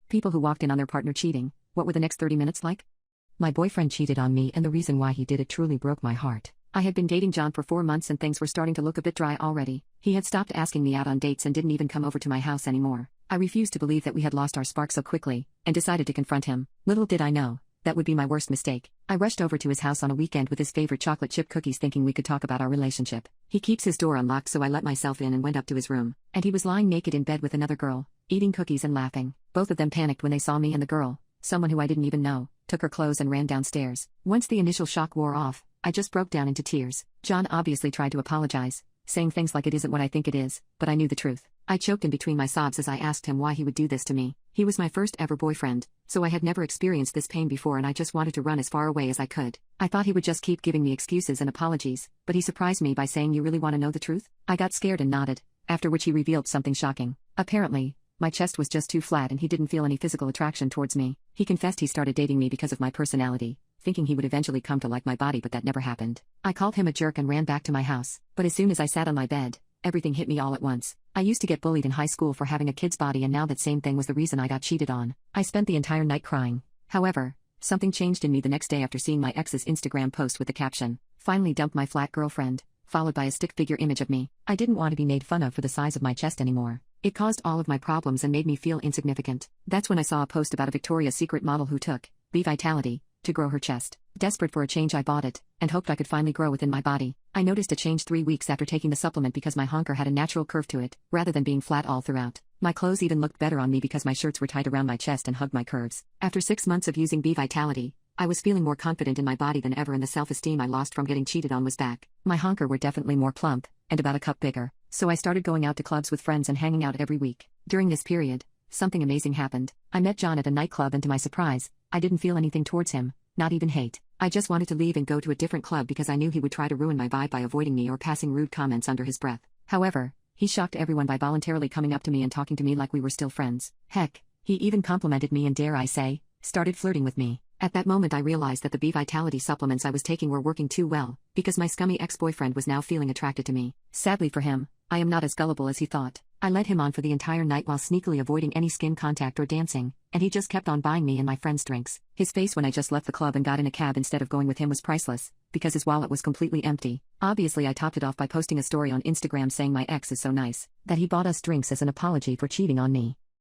People who walked in on their partner cheating, what were the next 30 minutes like? My boyfriend cheated on me, and the reason why he did it truly broke my heart. I had been dating John for 4 months and things were starting to look a bit dry already. He had stopped asking me out on dates and didn't even come over to my house anymore. I refused to believe that we had lost our spark so quickly, and decided to confront him. Little did I know, that would be my worst mistake. I rushed over to his house on a weekend with his favorite chocolate chip cookies thinking we could talk about our relationship. He keeps his door unlocked, so I let myself in and went up to his room. And he was lying naked in bed with another girl, eating cookies and laughing. Both of them panicked when they saw me, and the girl, someone who I didn't even know, took her clothes and ran downstairs. Once the initial shock wore off, I just broke down into tears. John obviously tried to apologize, saying things like it isn't what I think it is, but I knew the truth. I choked in between my sobs as I asked him why he would do this to me. He was my first ever boyfriend, so I had never experienced this pain before, and I just wanted to run as far away as I could. I thought he would just keep giving me excuses and apologies, but he surprised me by saying, "You really want to know the truth?" I got scared and nodded, after which he revealed something shocking. Apparently, my chest was just too flat and he didn't feel any physical attraction towards me. He confessed he started dating me because of my personality, thinking he would eventually come to like my body, but that never happened. I called him a jerk and ran back to my house, but as soon as I sat on my bed, everything hit me all at once. I used to get bullied in high school for having a kid's body, and now that same thing was the reason I got cheated on. I spent the entire night crying. However, something changed in me the next day after seeing my ex's Instagram post with the caption, "Finally dumped my flat girlfriend," followed by a stick figure image of me. I didn't want to be made fun of for the size of my chest anymore. It caused all of my problems and made me feel insignificant. That's when I saw a post about a Victoria's Secret model who took B Vitality to grow her chest. Desperate for a change, I bought it, and hoped I could finally grow within my body. I noticed a change 3 weeks after taking the supplement because my honker had a natural curve to it, rather than being flat all throughout. My clothes even looked better on me because my shirts were tight around my chest and hugged my curves. After 6 months of using B Vitality, I was feeling more confident in my body than ever, and the self-esteem I lost from getting cheated on was back. My honker were definitely more plump, and about a cup bigger, so I started going out to clubs with friends and hanging out every week. During this period, something amazing happened. I met John at a nightclub, and to my surprise, I didn't feel anything towards him, not even hate. I just wanted to leave and go to a different club because I knew he would try to ruin my vibe by avoiding me or passing rude comments under his breath. However, he shocked everyone by voluntarily coming up to me and talking to me like we were still friends. Heck, he even complimented me and, dare I say, started flirting with me. At that moment I realized that the B Vitality supplements I was taking were working too well, because my scummy ex-boyfriend was now feeling attracted to me. Sadly for him, I am not as gullible as he thought. I led him on for the entire night while sneakily avoiding any skin contact or dancing, and he just kept on buying me and my friends drinks. His face when I just left the club and got in a cab instead of going with him was priceless, because his wallet was completely empty. Obviously I topped it off by posting a story on Instagram saying my ex is so nice that he bought us drinks as an apology for cheating on me.